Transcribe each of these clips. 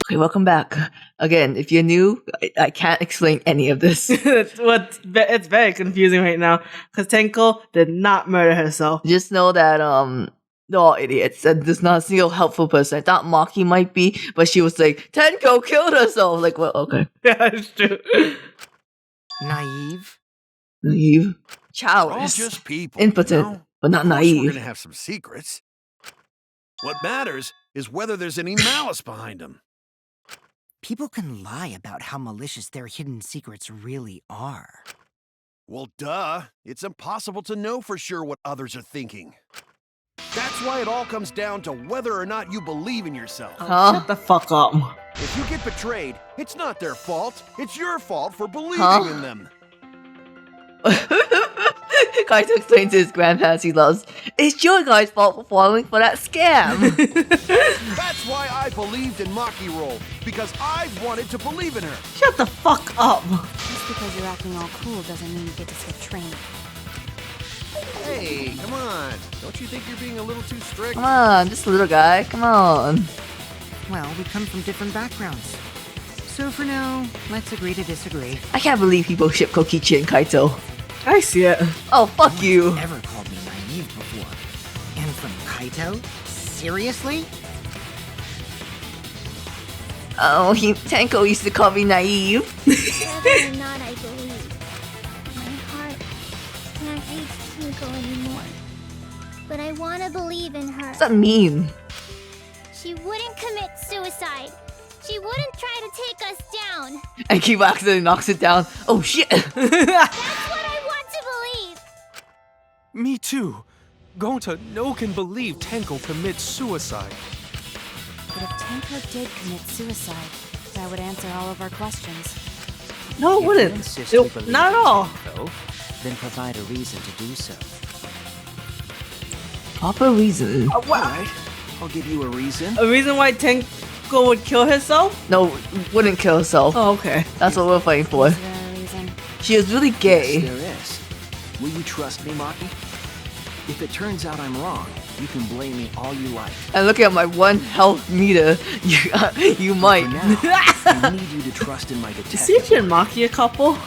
Okay, welcome back. Again, if you're new, I can't explain any of this. It's very confusing right now because Tenko did not murder herself. Just know that they're all idiots and there's not a single helpful person. I thought Maki might be, but she was like, Tenko killed herself. Like, well, okay. Yeah, it's true. Naive? Naive. We're all Childish. just people. Impotent, you know? but not Of course naive. We're gonna have some secrets. What matters is whether there's any malice behind them. People can lie about how malicious their hidden secrets really are. Well, duh. It's impossible to know for sure what others are thinking. That's why it all comes down to whether or not you believe in yourself. Huh? Shut the fuck up. If you get betrayed, it's not their fault. It's your fault for believing in them. Kaito explains to his grandparents he loves, it's your guys' fault for falling for that scam. That's why I believed in Maki Roll, because I wanted to believe in her. Shut the fuck up. Just because you're acting all cool doesn't mean you get to skip training. Hey, come on. Don't you think you're being a little too strict? Come on, just a little guy, come on. Well, we come from different backgrounds. So for now, let's agree to disagree. I can't believe people ship Kokichi and Kaito. I see it. Oh, fuck you. Never called me naive before. And from Kaito? Seriously? Oh, Tenko used to call me naive. Whether or not I believe, my heart can't reach Tenko anymore. But I want to believe in her. What's that mean? She wouldn't commit suicide. She wouldn't try to take us down. And Kiba accidentally knocks it down. Oh shit! That's what I want to believe. Me too. Gonta no can believe Tenko commits suicide. But if Tenko did commit suicide, that would answer all of our questions. No, it If you wouldn't. insist we believe Not at in all. Tenko, then provide a reason to do so. Proper reason. Alright, I'll give you a reason. A reason why Tenko would kill herself? No, wouldn't kill herself. Oh, okay. That's what we're fighting for. Is there a reason? She was really gay. Yes, there is. Will you trust me, Maki? If it turns out I'm wrong, you can blame me all you like. And looking at my 1 health meter, you might. For now, I need you to trust in my Is detective. Suichi and Maki a couple?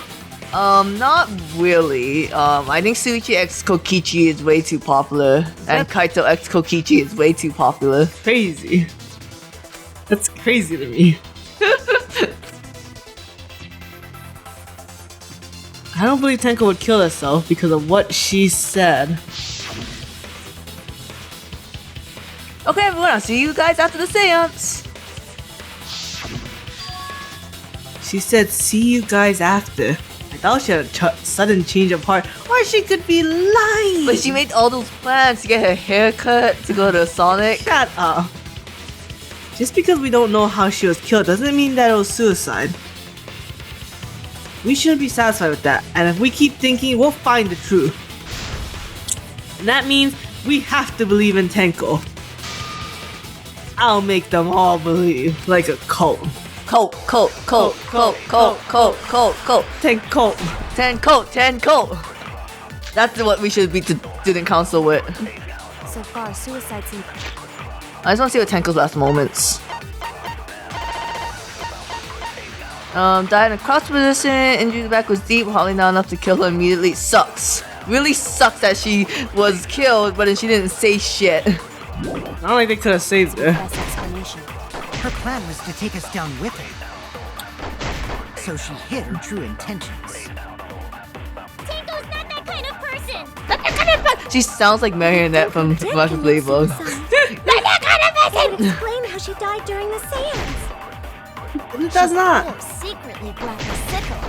Not really. I think Suichi x Kokichi is way too popular, and Kaito x Kokichi is way too popular. Crazy. That's crazy to me. I don't believe Tenko would kill herself because of what she said. Okay, everyone, I'll see you guys after the seance. She said, see you guys after. I thought she had a sudden change of heart, or she could be lying. But she made all those plans to get her hair cut, to go to Sonic. Shut up. Just because we don't know how she was killed doesn't mean that it was suicide. We shouldn't be satisfied with that, and if we keep thinking, we'll find the truth. And that means we have to believe in Tenko. I'll make them all believe, like a cult. Tenko. Tenko. That's what we should be student council with. So far, suicide seems... I just want to see what Tenko's last moments. Died in a cross position, injury to the back was deep, hardly not enough to kill her immediately. Sucks. Really sucks that she was killed, but then she didn't say shit. I don't think they could have saved her. best explanation. Her plan was to take us down with her. So she hid her true intentions. Tenko's not that kind of person. She sounds like Marionette from Rocket Playbook. That explain how she died during the seance. It does not. Could have secretly brought the sickle.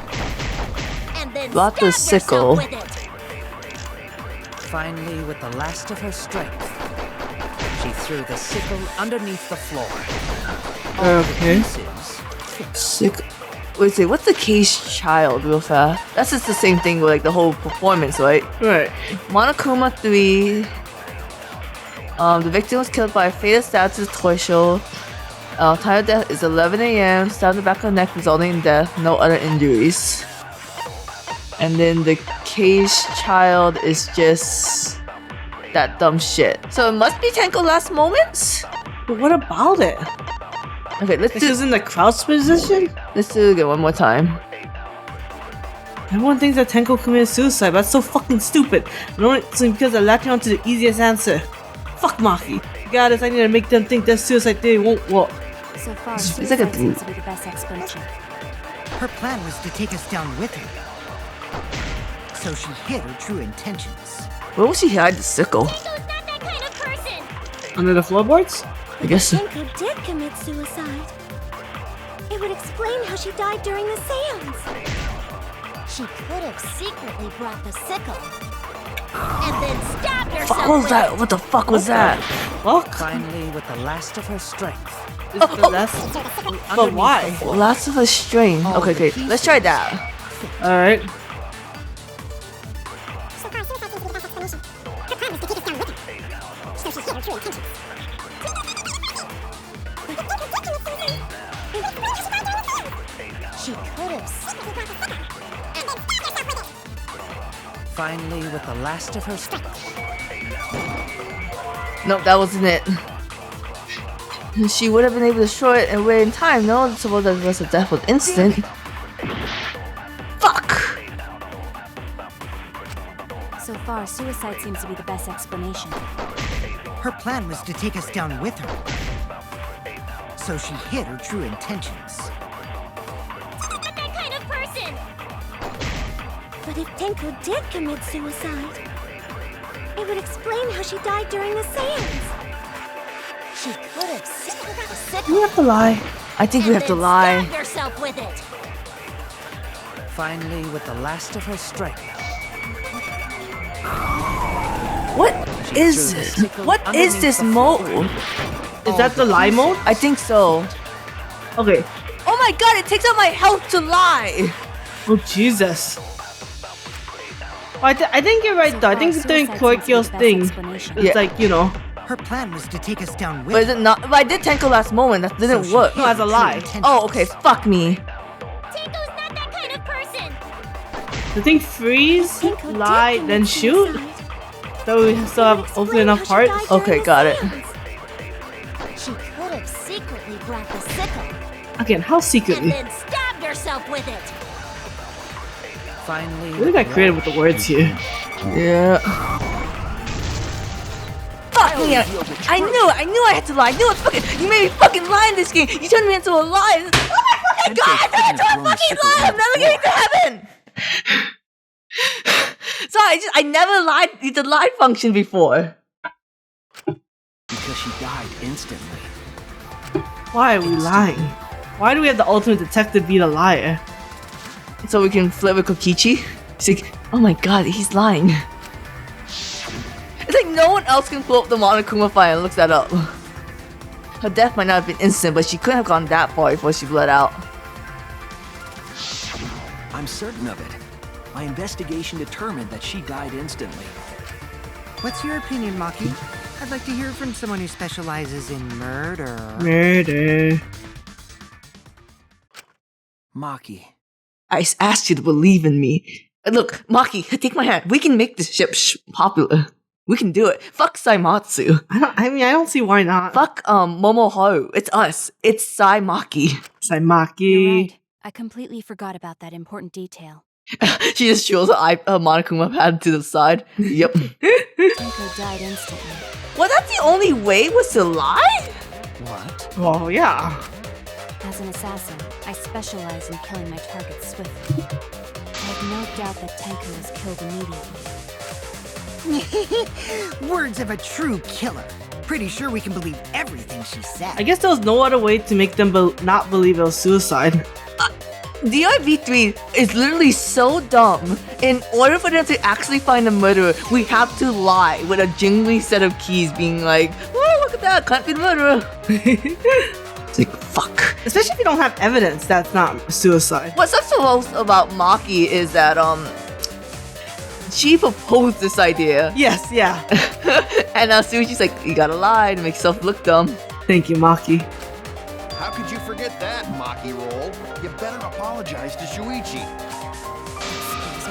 And then Brought the stabbed sickle. herself with it. Finally, with the last of her strength, she threw the sickle underneath the floor. Okay. Pieces Sick. Wait, say, what's the case child real fast? That's just the same thing with like the whole performance, right? Right. Monokuma 3. The victim was killed by a fatal stab to the torso. Time of death is 11 a.m. Stab in the back of the neck resulting in death. No other injuries. And then the case child is just that dumb shit. So it must be Tenko last moments? But what about it? Okay, let's This is in the crouch position? do it again one more time. Everyone thinks that Tenko committed suicide, but that's so fucking stupid. And only because they're latching on to the easiest answer. Fuck Maki. Regardless, I need to make them think that suicide theory won't work. So far, It's suicide like a- seems to be the best explanation. Her plan was to take us down with her. So she hid her true intentions. Where will she hide the sickle? Tenko's not that kind of person. Under the floorboards? I guess so. Tenko did commit suicide. It would explain how she died during the seance. She could have secretly brought the sickle and then stabbed herself Fuck was with that? it. What the fuck was that? Fuck. Finally, with the last of her strength. Is the last... But why? Lots of a strain. Okay, let's try that. Alright. She could have secretly brought the sickle and then stabbed herself with it. Finally, with the last of her strength. Nope, that wasn't it. She would have been able to destroy it and wait in time. No one suppose that the rest of death was instant. Fuck! So far, suicide seems to be the best explanation. Her plan was to take us down with her. So she hid her true intentions. Not that kind of person. But if Tenko did commit suicide, it would explain how she died during the seance. She could have secretly brought the sickle We have to lie. I think we have to lie. stabbed herself with it. Finally, with the last of her strength. What is this? What is this mode? Is that the lie mode? I think so. Okay. Oh my god, it takes out my health to lie! Oh, Jesus. Oh, I think you're right, So though. I far, think doing suicide seems to be Korikyo's the best thing. explanation. It's Yeah. like, you know. Her plan was to take us down with But is her. it not? But I did Tenko last moment. That didn't So she work. hid No, as a her true lie. intentions. Oh, okay. Fuck me. Tenko's not that kind of person. The thing freeze, Tenko did lie, commit then shoot. suicide. So we still have hopefully enough Explain parts. how she died Okay, during got the it. seance. She could have secretly brought the sickle Again, how and secretly? then stabbed herself with it. Finally, Really got creative with the words here. Yeah. Fuck me! I knew I had to lie. I knew it. Fucking, you made me fucking lie in this game. You turned me into a liar. Oh my fucking god! I turned into a fucking liar. I'm never getting to heaven. Sorry, I never lied. The lie function before. Because she died instantly. Why are we lying? Why do we have the ultimate detective be the liar? So we can flip with Kokichi. It's like, oh my god, he's lying. It's like no one else can pull up the Monokuma file and looks that up. Her death might not have been instant, but she couldn't have gone that far before she bled out. I'm certain of it. My investigation determined that she died instantly. What's your opinion, Maki? I'd like to hear from someone who specializes in murder. Murder. Maki, I asked you to believe in me. Look, Maki, take my hand. We can make this ship popular. We can do it. Fuck Saimatsu. I don't see why not. Fuck Momoharu. It's us. It's Saimaki. You're Saimaki. right. I completely forgot about that important detail. She just shows her Monokuma pad to the side. Yep. Tenko died instantly. Well, that's the only way was to lie? what? Oh, yeah. As an assassin, I specialize in killing my targets swiftly. I have no doubt that Tenko was killed immediately. Words of a true killer. Pretty sure we can believe everything she said. I guess there was no other way to make them not believe it was suicide. DIV3 is literally so dumb. In order for them to actually find the murderer, we have to lie with a jingly set of keys being like, oh, look at that, can't be the murderer. It's like, fuck. Especially if you don't have evidence that's not suicide. What sucks the most about Maki is that, she proposed this idea. Yes, yeah. And Suichi's like, you gotta lie to make yourself look dumb. Thank you, Maki. How could you forget that, Maki Roll? You better apologize to Shuichi. Excuse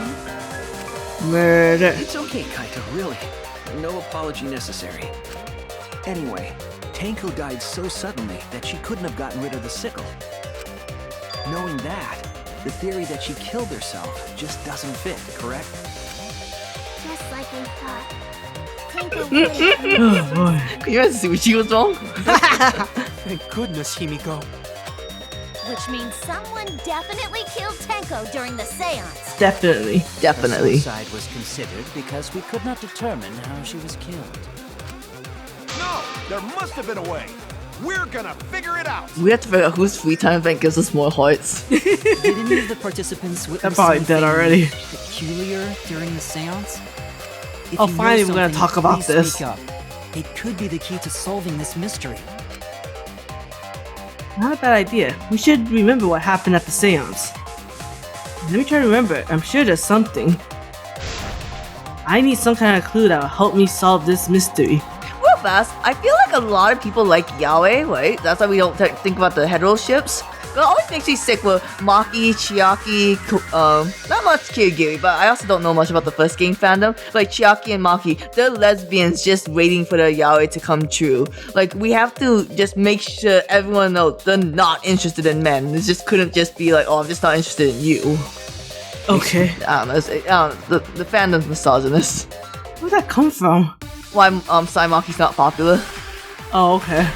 me? Murder. It's okay, Kaito, really. No apology necessary. Anyway, Tenko died so suddenly that she couldn't have gotten rid of the sickle. Knowing that, the theory that she killed herself just doesn't fit, correct? Just like we thought. Tenko would Oh boy. Can you guys see what she was wrong? Thank goodness, Himiko. Which means someone definitely killed Tenko during the seance. Definitely. Definitely. Suicide was considered because we could not determine how she was killed. No, there must have been a way. We're gonna figure it out. We have to figure out whose free time event gives us more hearts. Did any of the participants witness probably dead something already. peculiar during the seance? If Oh, you know finally we're gonna something, talk about please this. speak up. It could be the key to solving this mystery. Not a bad idea. We should remember what happened at the seance. Let me try to remember. I'm sure there's something. I need some kind of clue that will help me solve this mystery. Real fast, I feel like a lot of people like Yaoi, right? That's why we don't think about the hetero ships. But it always makes me sick with Maki, Chiaki, not much Kirigiri, but I also don't know much about the first game fandom. Like Chiaki and Maki, they're lesbians just waiting for the Yaoi to come true. Like, we have to just make sure everyone knows they're not interested in men. It just couldn't just be like, oh, I'm just not interested in you. Okay. I don't know, the fandom's misogynist. Where'd that come from? Why Saimaki's not popular. Oh, okay.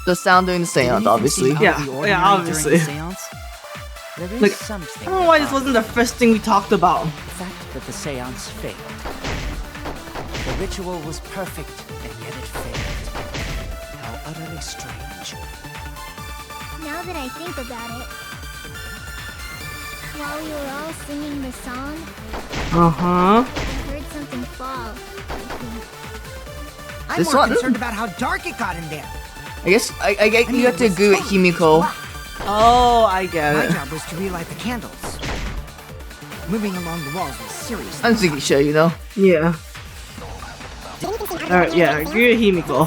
The sound during the seance, obviously. Yeah, yeah, obviously. There is Like, something I don't know why this wasn't the first thing we talked about. The fact that the seance failed. The ritual was perfect, and yet it failed. How utterly strange. Now that I think about it, while we were all singing the song, Uh-huh. I heard something fall. I'm This more one? concerned about how dark it got in there. I guess I mean, you have to it was agree with totally Himiko. black. Oh, I get My it. job was to relight the candles. Moving along the walls was serious. I'm thinking sure, you know. Yeah. Alright, yeah, I agree with Himiko.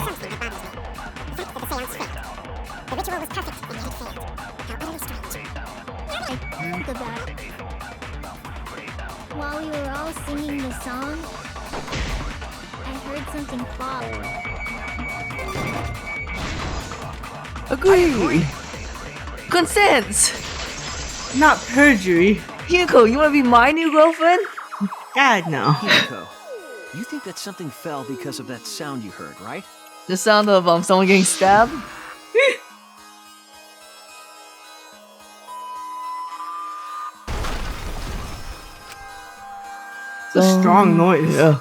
Think about it. While we were all singing the song, I heard something fall. Agree. Consent. Not perjury. Himiko, you wanna be my new girlfriend? God, no. Himiko, you think that something fell because of that sound you heard, right? The sound of someone getting stabbed? It's a strong noise. Yeah.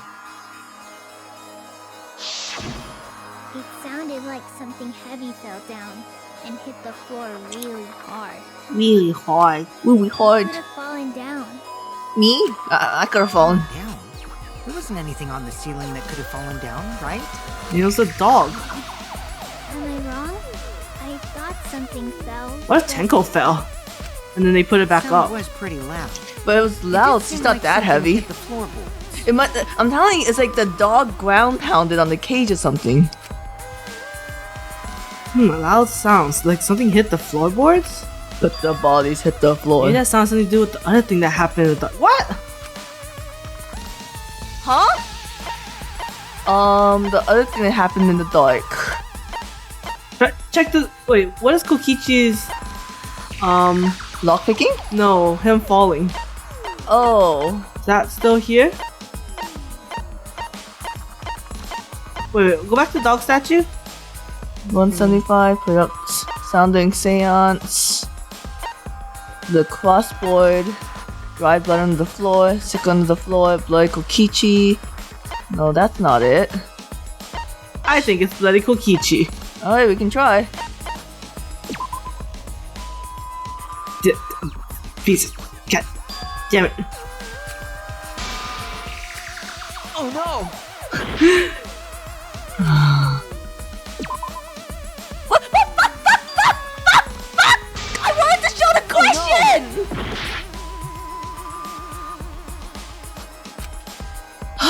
It sounded like something heavy fell down and hit the floor really hard. Really hard. Really hard. Could have fallen down. Me? I could have fallen. Down. There wasn't anything on the ceiling that could have fallen down, right? It was a dog. Am I wrong? I thought something fell. What if Tenko fell? And then they put it back Sound up. was pretty loud. But it was loud, It it's seemed not like that something heavy. hit the floorboards. It might, I'm telling you, it's like the dog ground pounded on the cage or something. Loud sounds. Like something hit the floorboards? But the bodies hit the floor. Maybe that sounds something to do with the other thing that happened in the What? Huh? The other thing that happened in the dark. Check the. Wait, what is Kokichi's. Lockpicking? No, him falling. Oh. Is that still here? Wait, go back to the dog statue? 175 products, sounding seance. The crossboard, dried blood under the floor, sick under the floor, bloody Kokichi. No, that's not it. I think it's bloody Kokichi. Alright, we can try. Piece. God damn it. Oh no! I wanted to show the question!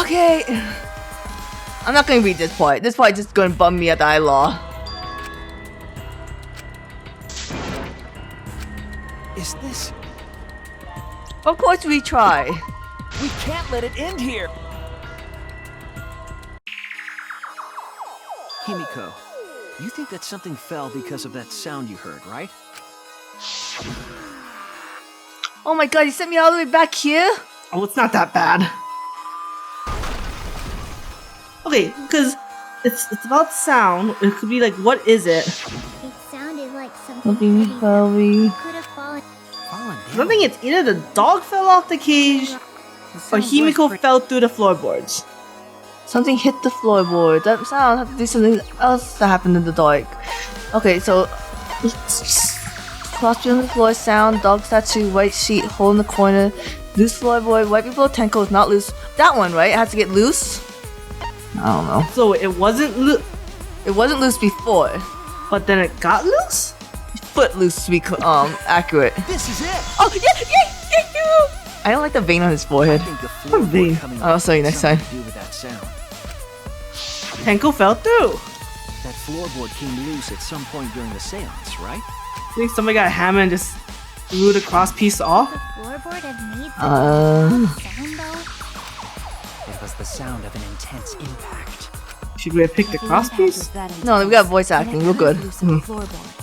Okay. I'm not gonna read this part. This part is just gonna bum me at the eye law. Is this... Of course we try. We can't let it end here! Himiko, you think that something fell because of that sound you heard, right? Oh my god, you sent me all the way back here? Oh, it's not that bad. Okay, because it's about sound. It could be like, what is it? It sounded like something Something heavy heavy. could have fallen. Fallen I down. think it's either the dog fell off the cage The or sound was Himiko pretty- fell through the floorboards. Something hit the floorboard. That sound had to do something else that happened in the dark. Okay, so crossbeam on the floor, sound, dog statue, white sheet, hole in the corner, loose floorboard, white people, Tenko is not loose. That one, right? It has to get loose? I don't know. So it wasn't It wasn't loose before. but then it got loose? Foot loose to be accurate. This is it! Oh, yeah! I don't like the vein on his I forehead. think the vein. floorboard coming I'll off show you had next something time. to do with that sound. Tenko fell through. That floorboard came loose at some point during the seance, right? I think somebody got a hammer and just threw the cross piece off. The floorboard have made Uh, sound though. It was the sound of an intense impact. Should we have picked the If the cross impact was piece? that no, we intense, got voice then it acting. We're could good. have loosened the floorboard.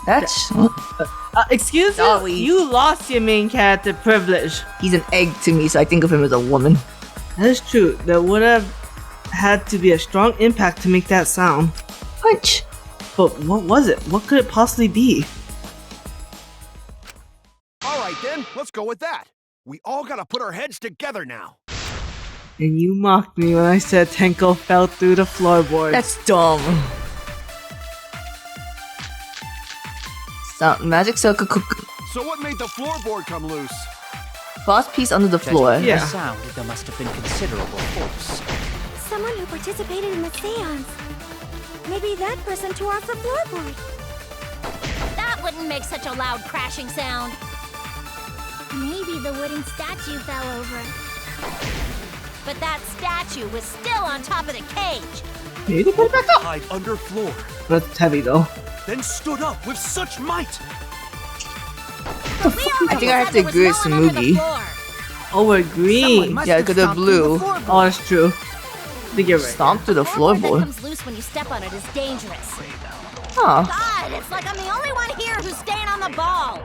That's... Excuse me? Dolly. You lost your main character privilege. He's an egg to me, so I think of him as a woman. That is true. There would have had to be a strong impact to make that sound. Punch! But what was it? What could it possibly be? Alright then, let's go with that. We all gotta put our heads together now. And you mocked me when I said Tenko fell through the floorboard. That's dumb. Sound magic circle So what made the floorboard come loose? cross piece under the floor. Judging Yeah. from the sound, there must have been considerable force. Someone who participated in the seance. Maybe that person tore off the floorboard. That wouldn't make such a loud crashing sound. Maybe the wooden statue fell over. But that statue was still on top of the cage. Maybe they put it back up. Hide under floor, That's heavy though. then stood up with such might. I think I have to agree with Samugi. Oh, we're Someone green. must Yeah, have 'cause they're stomped through the blue. floorboard. Oh, that's true. I think you're right. Stomp through the That board that floorboard. comes loose when you step on it is dangerous. Huh. God, it's like I'm the only one here who's staying on the ball.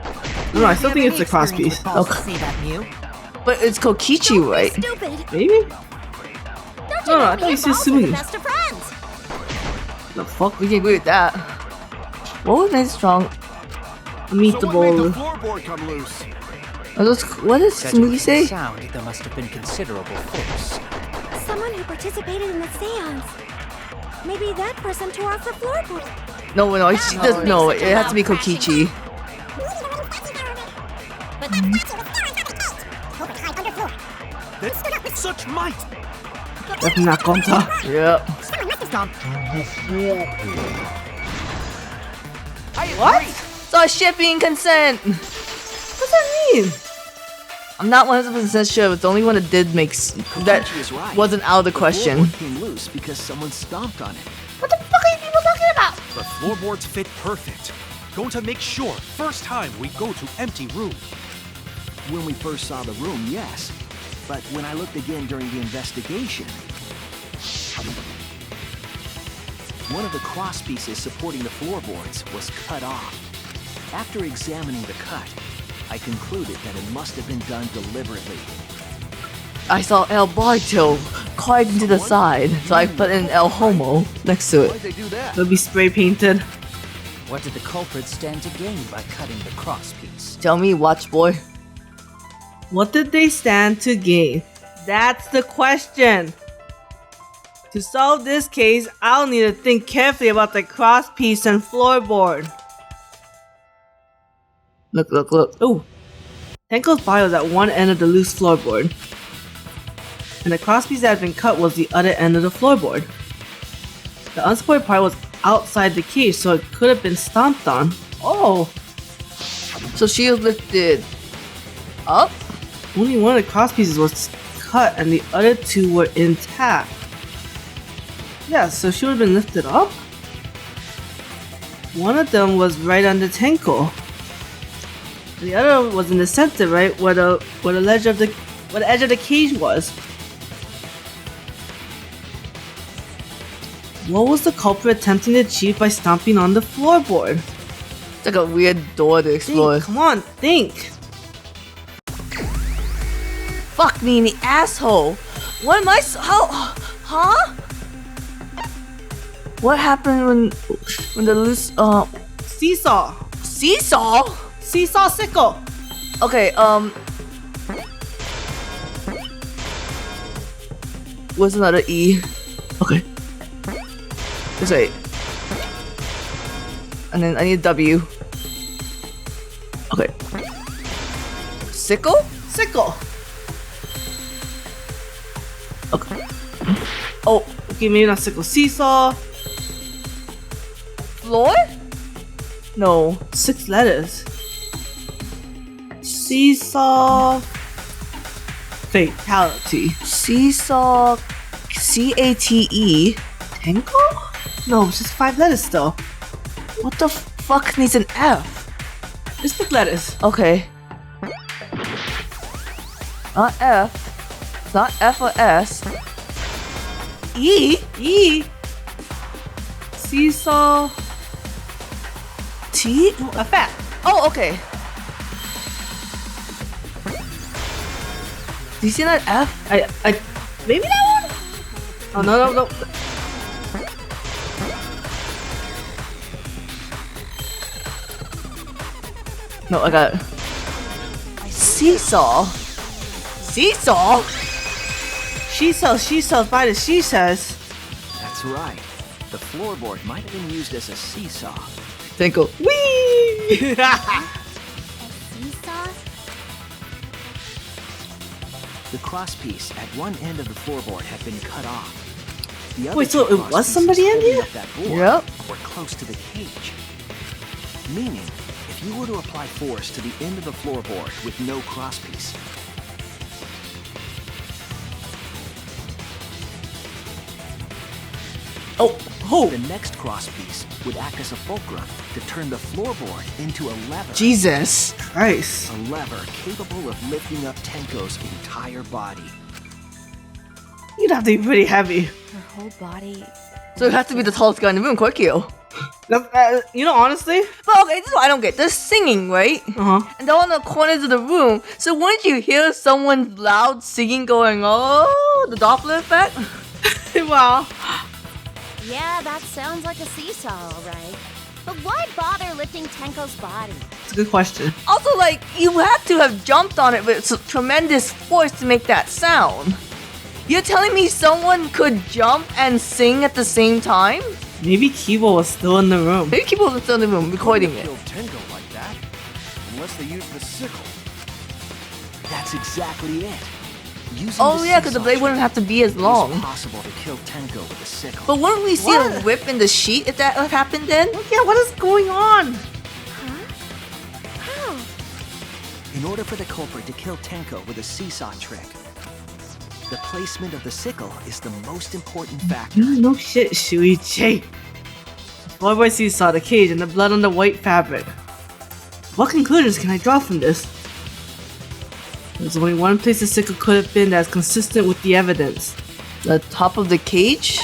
No, I still think it's the cross piece. See that view? But it's Kokichi, right? Stupid. Maybe? Don't No, you know I thought you me said and Balls are the Sumi. best of friends? The fuck? We can agree with that. What was made strong? Meet So the what made the bowl. floorboard come loose? What does Judging Samugi from the say? sound, there must have been considerable force. Someone who participated in the seance. Maybe that person tore off the floorboard. No, she does. No, it has to be Kokichi. But That's such might. That's not Gonta. Yep. What? So shipping consent. What's that mean? I'm not 100% sure, but the only one that did make that Kokichi is right. wasn't out of the question. floorboard came loose because someone stomped on it. What the fuck are you people talking about? The floorboards fit perfect. Going to make sure first time we go to empty room. When we first saw the room, yes. But when I looked again during the investigation, one of the cross pieces supporting the floorboards was cut off. After examining the cut, I concluded that it must have been done deliberately. I saw El Barto carved into the side, so I put in El Homo next to Why'd it. they do that? It'll be spray painted. What did the culprit stand to gain by cutting the cross piece? Tell me, watch boy. What did they stand to gain? That's the question. To solve this case, I'll need to think carefully about the cross piece and floorboard. Look, look, look. Ooh. Tenko's body was at one end of the loose floorboard. And the cross piece that had been cut was the other end of the floorboard. The unsupported part was outside the cage, so it could have been stomped on. Oh! So she was lifted up? Only one of the cross pieces was cut and the other two were intact. Yeah, so she would have been lifted up? One of them was right under Tenko. The other was in the center, right? Where the edge of the cage was. What was the culprit attempting to achieve by stomping on the floorboard? It's like a weird door to explore. Think, come on, think. Fuck me in the asshole. What am I? Huh? What happened when the loose Seesaw. Seesaw? Seesaw sickle. Okay, what's another E? Okay. This way. And then I need a W. Okay. Sickle? Sickle. Okay. Oh, okay, maybe not sickle. Seesaw. Floor? No. 6 letters. Seesaw. Fatality. Seesaw. C-A-T-E. Tenko? No, it's just 5 letters still. What the fuck needs an F? Just big letters. Okay. Not F. It's not F or S. E? E. Seesaw. T? A fat. Oh, okay. Do you see that F? I maybe that one? Oh no. No, I got it. Seesaw. Seesaw? She sells by the she says. That's right. The floorboard might have been used as a seesaw. Tenko. Whee! Seesaw? The crosspiece at one end of the floorboard had been cut off. The other Wait, so two it was crosspieces somebody in holding here? up that board Yep. were close to the cage. Meaning, if you were to apply force to the end of the floorboard with no crosspiece, the next crosspiece would act as a fulcrum to turn the floorboard into a lever. Jesus. Christ. A lever capable of lifting up Tenko's entire body. You'd have to be pretty heavy. Her whole body. So it has to be the tallest guy in the room, Korkio. You know, honestly. But okay, this is what I don't get. They're singing, right? And they're on the corners of the room. So wouldn't you hear someone loud singing going, oh, the Doppler effect? Wow. Yeah, that sounds like a seesaw, alright. But why bother lifting Tenko's body? It's a good question. Also, like, you have to have jumped on it with tremendous force to make that sound. You're telling me someone could jump and sing at the same time? Maybe Kibo was still in the room. Maybe Kibo was still in the room recording it. Kill Tenko like that, unless they use the sickle. That's exactly it. Using Oh yeah, because the blade wouldn't have to be as long. It's possible to kill Tenko with a sickle. But wouldn't we see a rip in the sheet if that happened then? Yeah, what is going on? How? In order for the culprit to kill Tenko with a seesaw trick, the placement of the sickle is the most important factor. No shit, Shuichi. Floorboy seesaw, the cage, and the blood on the white fabric. What conclusions can I draw from this? There's only one place the sickle could have been that's consistent with the evidence. The top of the cage?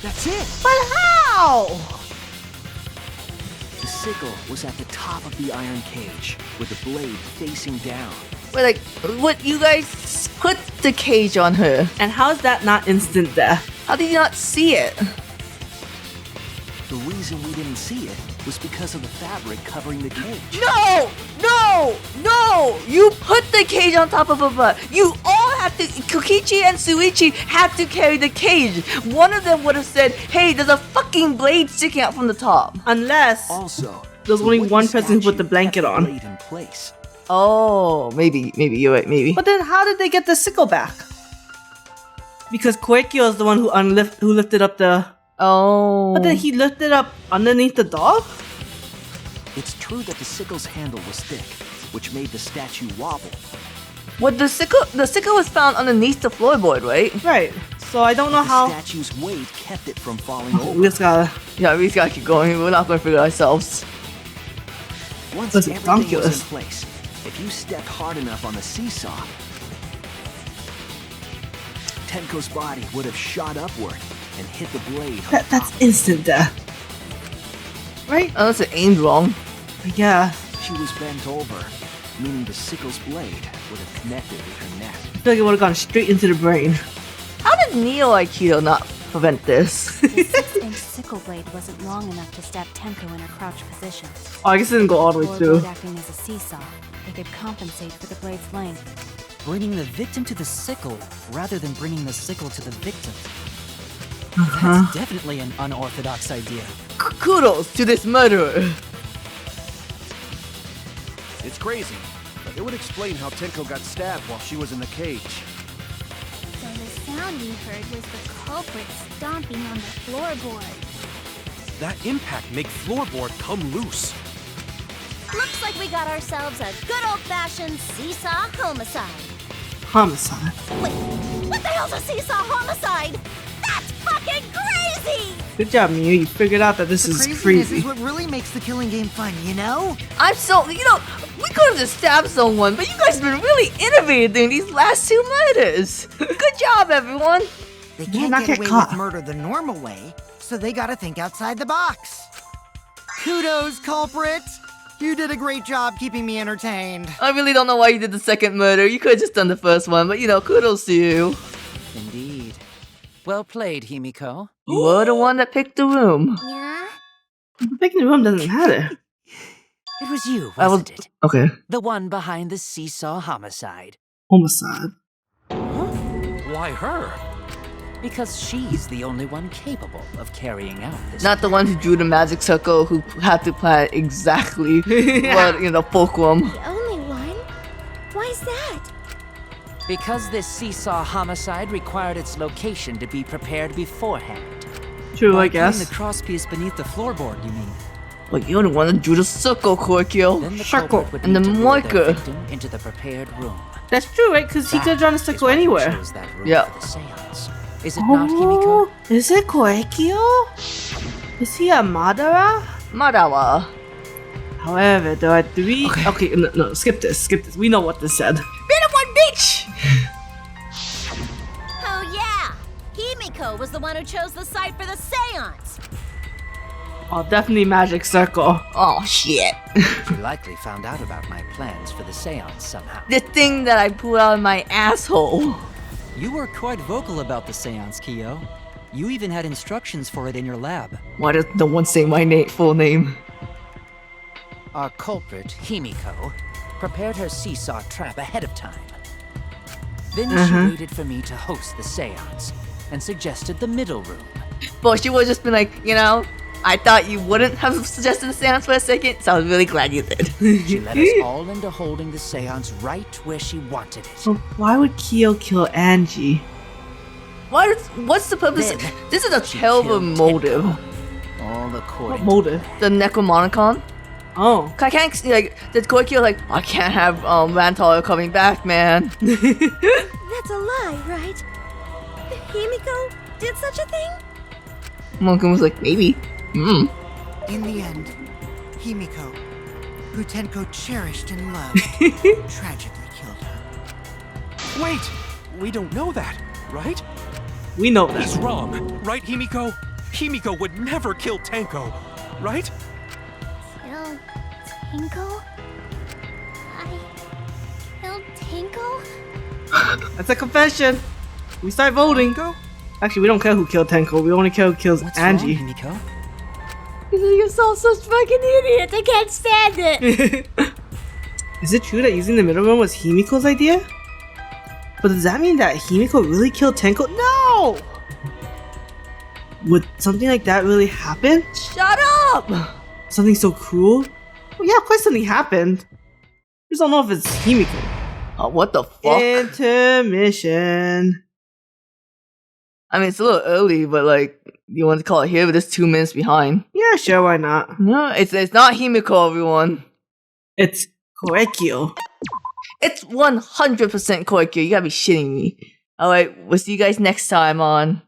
That's it! But how? The sickle was at the top of the iron cage, with the blade facing down. Wait, like, what, you guys put the cage on her? And how is that not instant death? How did you not see it? The reason we didn't see it was because of the fabric covering the cage. No! You put the cage on top of her butt. You all had to, Kokichi and Suichi had to carry the cage. One of them would have said, hey, there's a fucking blade sticking out from the top. Unless Also, there's only one person who put the blanket on. Blade in place. Oh, maybe, you're right, maybe. But then how did they get the sickle back? Because Koikyo is the one who lifted up the... Oh. But then he lifted up underneath the dog? It's true that the sickle's handle was thick, which made the statue wobble. What, the sickle was found underneath the floorboard, right? Right. So I don't know how... The statue's weight kept it from falling over. We just gotta... Yeah, we just gotta keep going. We're not gonna figure it ourselves. Once That's everything was in ridiculous. place, if you stepped hard enough on the seesaw, Tenko's body would have shot upward and hit the blade. That's instant death. Right? Unless it aimed wrong. Yeah. She was bent over, meaning the sickle's blade would have connected with her neck. I feel like it would have gone straight into the brain. How did Neo Aikido not prevent this? The 6-inch sickle blade wasn't long enough to stab Tenko in her crouch position. Oh, I guess it didn't go all the way through. Floorboard acting as a seesaw, they could compensate for the blade's length. Bringing the victim to the sickle rather than bringing the sickle to the victim. Uh-huh. That's definitely an unorthodox idea. Kudos to this murderer. It's crazy, but it would explain how Tenko got stabbed while she was in the cage. So the sound we heard was the culprit stomping on the floorboard. That impact make floorboard come loose. Looks like we got ourselves a good old-fashioned seesaw homicide. Homicide. Wait, what the hell's a seesaw homicide? That's fucking crazy! Good job, Mia. You figured out that this is Craziness crazy. is what really makes the killing game fun, you know? I'm so, we could have just stabbed someone, but you guys have been really innovative in these last 2 murders. Good job, everyone. They Yeah, can't not get get away caught. with murder the normal way, so they gotta think outside the box. Kudos, culprit! You did a great job keeping me entertained. I really don't know why you did the second murder. You could have just done the first one, but kudos to you. Indeed. Well played, Himiko. You were the one that picked the room. Yeah? Picking the room doesn't matter. It was you, I wasn't it? Okay. The one behind the seesaw homicide. Homicide. Why her? Because she's the only one capable of carrying out this. Not the one who drew the magic circle, who had to plan exactly what, fulcrum. The only one? Why's that? Because this seesaw homicide required its location to be prepared beforehand. True, I Putting guess. the crosspiece beneath the floorboard, you mean? But you're the one that drew the circle, Korkyo. Then the Circle. culprit would And the need to lure their marker. victim into the prepared room. That's true, right? Because he could have drawn a That circle is why we anywhere. chose that room Yeah. for the seance. Is it not, Oh, Himiko? is it Koekyo? Is he a Madara? Madawa. However, there are 3. Okay, no, skip this. We know what this said. Be the one, bitch! Oh yeah! Himiko was the one who chose the site for the seance! Oh, definitely magic circle. Oh, shit. She likely found out about my plans for the seance somehow. The thing that I pulled out of my asshole. You were quite vocal about the seance, Kyo. You even had instructions for it in your lab. Why does no one say my full name? Our culprit, Himiko, prepared her seesaw trap ahead of time. Then she waited for me to host the seance and suggested the middle room. But she would have just been like, I thought you wouldn't have suggested the seance for a second, so I was really glad you did. She led us all into holding the seance right where she wanted it. So why would Kyo kill Angie? What's the purpose? Then This is a she terrible killed motive. Tenko, all What according motive? The Necromonicon? Oh. I can't, did Korkyo I can't have Rantaro coming back, man. That's a lie, right? Himiko did such a thing? Monken was like, maybe. In the end, Himiko, who Tenko cherished and loved, tragically killed her. Wait! We don't know that, right? We know He's that. wrong, right, Himiko? Himiko would never kill Tenko, right? Killed Tenko? I killed Tenko? That's a confession. We start voting. Actually, we don't care who killed Tenko. We only care who kills What's Angie. wrong, Himiko? You're so such fucking idiot. I can't stand it. Is it true that using the middle room was Himiko's idea? But does that mean that Himiko really killed Tenko? No! Would something like that really happen? Shut up! Something so cruel? Well, yeah, of course something happened. Just don't know if it's Himiko. Oh, what the fuck? Intermission. I mean, it's a little early, but you want to call it here, but it's 2 minutes behind. Yeah, sure, why not? No, it's not Himiko, everyone. It's Koekyo. It's 100% Korkyo. You gotta be shitting me. Alright, we'll see you guys next time on...